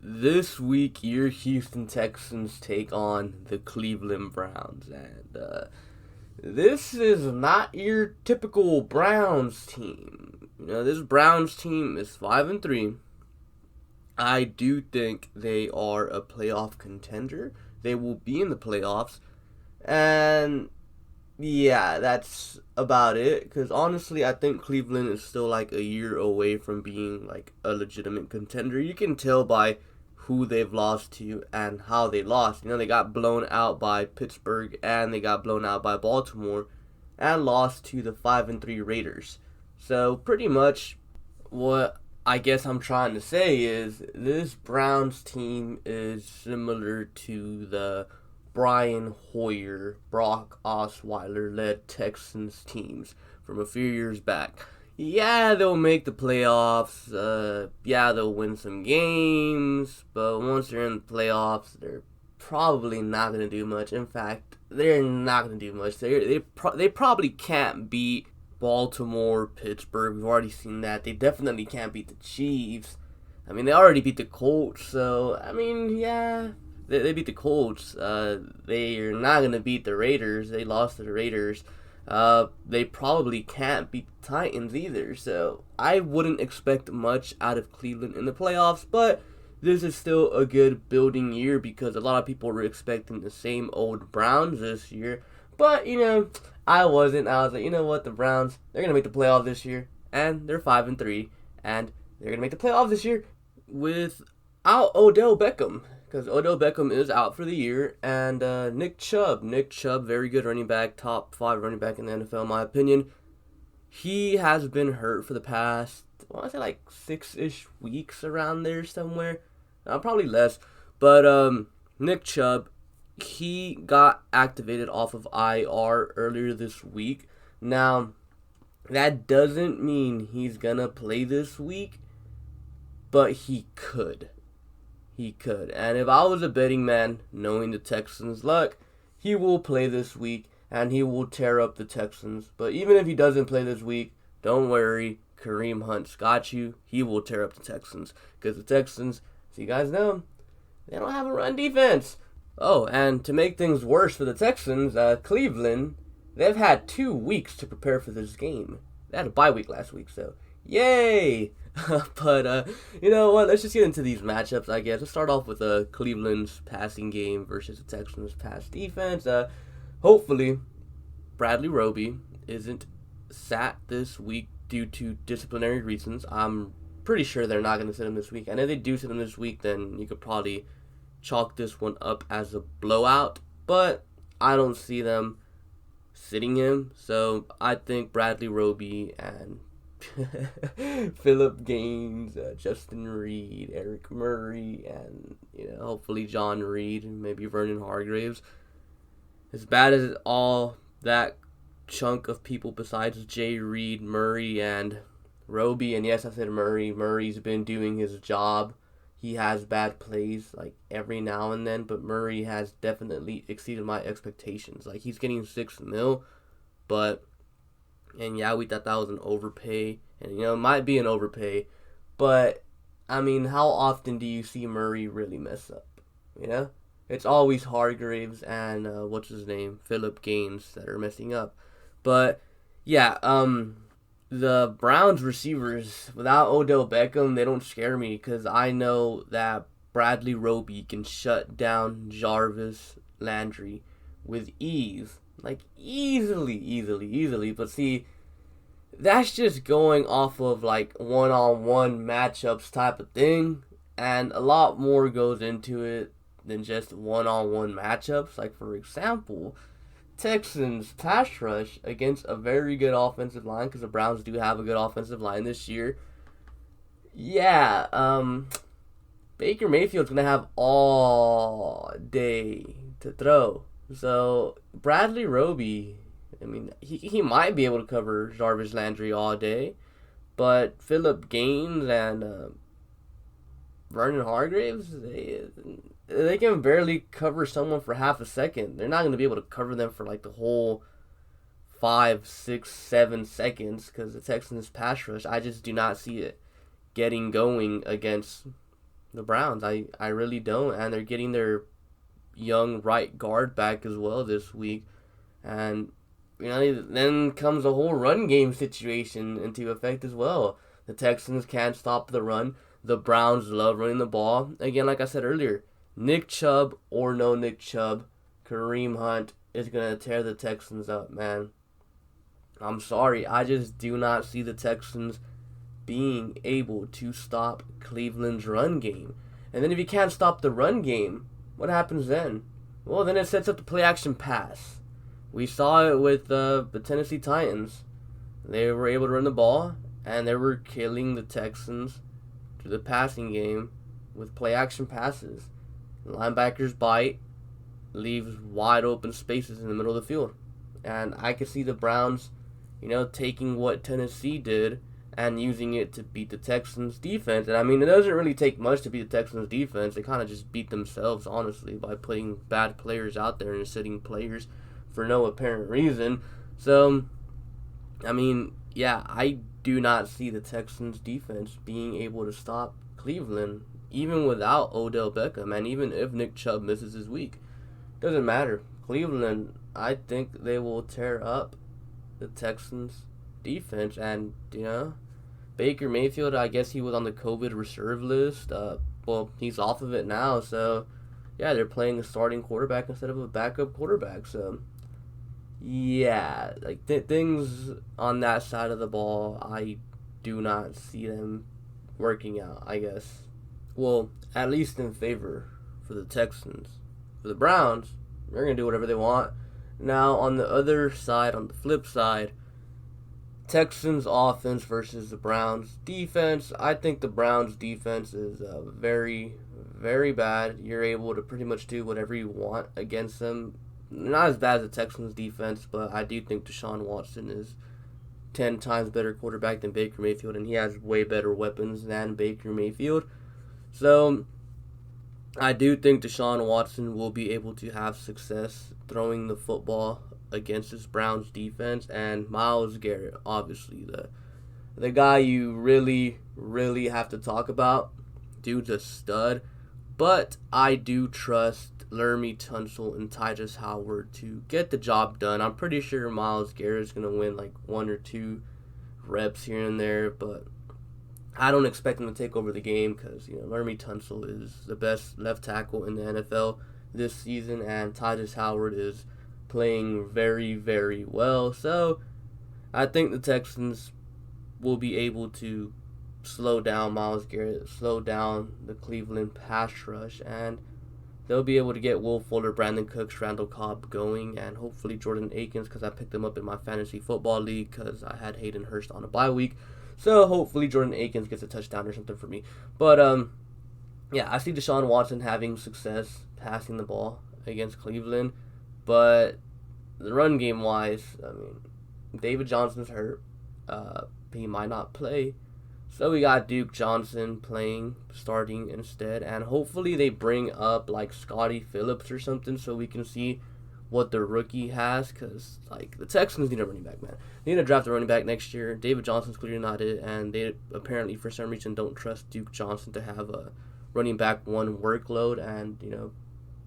This week, your Houston Texans take on the Cleveland Browns, and this is not your typical Browns team. This Browns team is 5-3. I do think they are a playoff contender. They will be in the playoffs, and yeah, that's about it. Because honestly, I think Cleveland is still like a year away from being like a legitimate contender. You can tell by who they've lost to and how they lost. They got blown out by Pittsburgh and they got blown out by Baltimore and lost to the 5-3 Raiders. So pretty much what I guess I'm trying to say is this Browns team is similar to the Brian Hoyer, Brock Osweiler led Texans teams from a few years back. Yeah, they'll make the playoffs. Yeah, they'll win some games. But once they're in the playoffs, they're probably not going to do much. In fact, they're not going to do much. They probably can't beat Baltimore, Pittsburgh. We've already seen that. They definitely can't beat the Chiefs. I mean, they already beat the Colts. So, I mean, yeah, they beat the Colts. They are not going to beat the Raiders. They lost to the Raiders. They probably can't beat the Titans either, so I wouldn't expect much out of Cleveland in the playoffs, but this is still a good building year because a lot of people were expecting the same old Browns this year, but, I wasn't. I was like, you know what, the Browns, they're going to make the playoffs this year, and they're 5-3, and they're going to make the playoffs this year without Odell Beckham. Because Odell Beckham is out for the year, and Nick Chubb, very good running back, top 5 running back in the NFL, in my opinion. He has been hurt for the past, I want to say like 6-ish weeks around there somewhere. Probably less. But Nick Chubb, he got activated off of IR earlier this week. Now, that doesn't mean he's going to play this week, but he could. He could. And if I was a betting man, knowing the Texans' luck, he will play this week and he will tear up the Texans. But even if he doesn't play this week, don't worry. Kareem Hunt's got you. He will tear up the Texans. Because the Texans, as you guys know, they don't have a run defense. Oh, and to make things worse for the Texans, Cleveland, they've had 2 weeks to prepare for this game. They had a bye week last week, so yay! But, you know what, let's just get into these matchups, I guess. Let's start off with Cleveland's passing game versus the Texans' pass defense. Hopefully, Bradley Roby isn't sat this week due to disciplinary reasons. I'm pretty sure they're not going to sit him this week. And if they do sit him this week, then you could probably chalk this one up as a blowout. But I don't see them sitting him. So I think Bradley Roby and Philip Gaines, Justin Reed, Eric Murray, and hopefully John Reed, and maybe Vernon Hargreaves. As bad as all that chunk of people besides Jay Reed, Murray, and Roby, and yes, I said Murray. Murray's been doing his job. He has bad plays like every now and then, but Murray has definitely exceeded my expectations. Like, he's getting $6 million, and yeah, we thought that was an overpay. And, it might be an overpay. But, I mean, how often do you see Murray really mess up? It's always Hargreaves and, Philip Gaines that are messing up. But, yeah, the Browns receivers, without Odell Beckham, they don't scare me. Because I know that Bradley Roby can shut down Jarvis Landry with ease. Like, easily. But see, that's just going off of, like, one-on-one matchups type of thing. And a lot more goes into it than just one-on-one matchups. Like, for example, Texans pass rush against a very good offensive line, because the Browns do have a good offensive line this year. Yeah, Baker Mayfield's going to have all day to throw. So, Bradley Roby, I mean, he might be able to cover Jarvis Landry all day, but Philip Gaines and Vernon Hargreaves, they can barely cover someone for half a second. They're not going to be able to cover them for like the whole 5, 6, 7 seconds because the Texans pass rush. I just do not see it getting going against the Browns. I really don't. And they're getting their young right guard back as well this week. And, then comes a whole run game situation into effect as well. The Texans can't stop the run. The Browns love running the ball. Again, like I said earlier, Nick Chubb or no Nick Chubb, Kareem Hunt is going to tear the Texans up, man. I'm sorry. I just do not see the Texans being able to stop Cleveland's run game. And then if you can't stop the run game, what happens then? Well, then it sets up the play-action pass. We saw it with the Tennessee Titans. They were able to run the ball, and they were killing the Texans through the passing game with play-action passes. The linebackers bite, leaves wide open spaces in the middle of the field. And I could see the Browns, taking what Tennessee did and using it to beat the Texans' defense. And, it doesn't really take much to beat the Texans' defense. They kind of just beat themselves, honestly, by putting bad players out there and sitting players for no apparent reason. So, I do not see the Texans' defense being able to stop Cleveland, even without Odell Beckham, and even if Nick Chubb misses his week. Doesn't matter. Cleveland, I think they will tear up the Texans' defense. And, Baker Mayfield, I guess he was on the COVID reserve list. He's off of it now, so, yeah, they're playing a starting quarterback instead of a backup quarterback. So, yeah, things on that side of the ball, I do not see them working out, I guess. Well, at least in favor for the Texans. For the Browns, they're going to do whatever they want. Now, on the other side, on the flip side, Texans offense versus the Browns defense. I think the Browns defense is very, very bad. You're able to pretty much do whatever you want against them. Not as bad as the Texans defense, but I do think Deshaun Watson is 10 times better quarterback than Baker Mayfield, and he has way better weapons than Baker Mayfield. So, I do think Deshaun Watson will be able to have success throwing the football against this Browns defense. And Myles Garrett, obviously, the guy you really, really have to talk about. Dude's a stud. But I do trust Laramie Tunsil and Tytus Howard to get the job done. I'm pretty sure Myles Garrett's going to win like 1 or 2 reps here and there, but I don't expect him to take over the game because, Laramie Tunsil is the best left tackle in the NFL this season, and Tytus Howard is playing very, very well. So I think the Texans will be able to slow down Myles Garrett, slow down the Cleveland pass rush, and they'll be able to get Will Fuller, Brandon Cooks, Randall Cobb going, and hopefully Jordan Akins, because I picked them up in my fantasy football league because I had Hayden Hurst on a bye week. So hopefully Jordan Akins gets a touchdown or something for me. But, I see Deshaun Watson having success passing the ball against Cleveland. But the run game wise, David Johnson's hurt. He might not play. So we got Duke Johnson starting instead. And hopefully they bring up like Scotty Phillips or something so we can see what the rookie has. Because the Texans need a running back, man. They need to draft a running back next year. David Johnson's clearly not it. And they apparently for some reason don't trust Duke Johnson to have a running back one workload. And,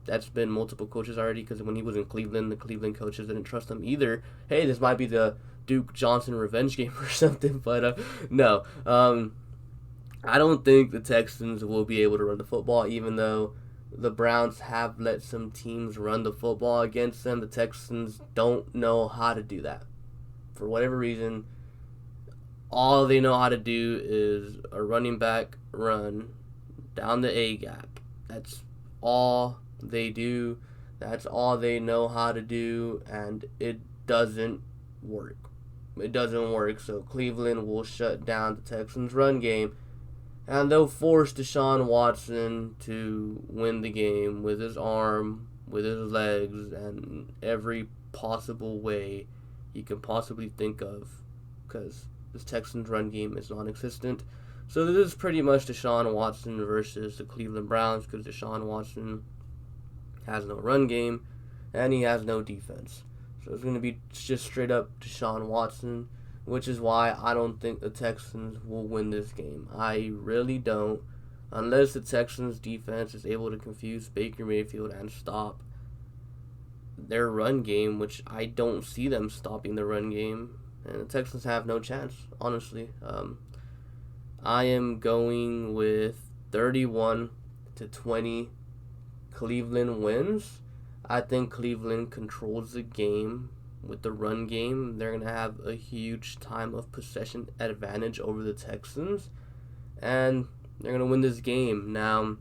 that's been multiple coaches already, because when he was in Cleveland, the Cleveland coaches didn't trust him either. Hey, this might be the Duke Johnson revenge game or something, but no. I don't think the Texans will be able to run the football, even though the Browns have let some teams run the football against them. The Texans don't know how to do that. For whatever reason, all they know how to do is a running back run down the A-gap. That's all they do. That's all they know how to do, and it doesn't work. It doesn't work, so Cleveland will shut down the Texans' run game, and they'll force Deshaun Watson to win the game with his arm, with his legs, and every possible way he can possibly think of, because this Texans' run game is non-existent. So this is pretty much Deshaun Watson versus the Cleveland Browns, because Deshaun Watson has no run game, and he has no defense. So it's going to be just straight up Deshaun Watson, which is why I don't think the Texans will win this game. I really don't. unless the Texans defense is able to confuse Baker Mayfield and stop their run game, which I don't see them stopping the run game, and the Texans have no chance, honestly. I am going with 31-20 Cleveland wins. I think Cleveland controls the game with the run game. They're going to have a huge time of possession advantage over the Texans, and they're going to win this game. Now,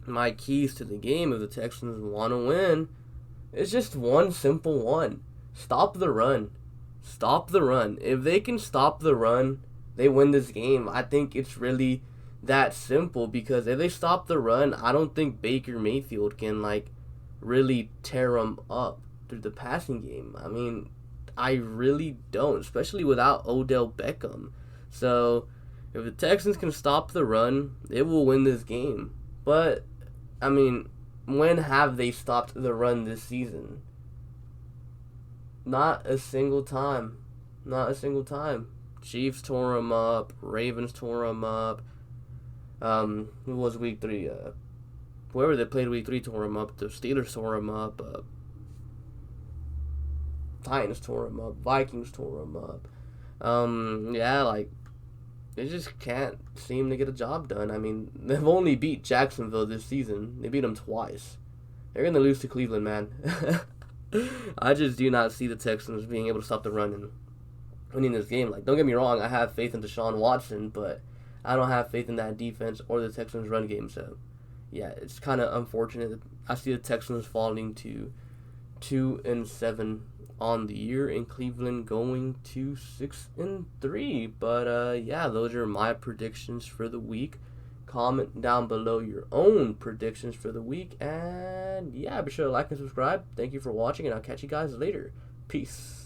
my keys to the game, if the Texans want to win, is just one simple one. Stop the run. Stop the run. If they can stop the run, they win this game. I think it's really that simple, because if they stop the run, I don't think Baker Mayfield can, really tear them up through the passing game. I mean, I really don't, especially without Odell Beckham. So, if the Texans can stop the run, it will win this game. But, I mean, when have they stopped the run this season? Not a single time. Not a single time. Chiefs tore them up. Ravens tore them up. Who was week 3? Whoever they played week 3 tore them up. The Steelers tore them up. Titans tore them up. Vikings tore them up. They just can't seem to get a job done. I mean, they've only beat Jacksonville this season. They beat them twice. They're going to lose to Cleveland, man. I just do not see the Texans being able to stop the run and winning this game. Don't get me wrong, I have faith in Deshaun Watson, but I don't have faith in that defense or the Texans' run game. So, yeah, it's kind of unfortunate. I see the Texans falling to 2-7 on the year, and Cleveland going to 6-3. But yeah, those are my predictions for the week. Comment down below your own predictions for the week, and yeah, be sure to like and subscribe. Thank you for watching, and I'll catch you guys later. Peace.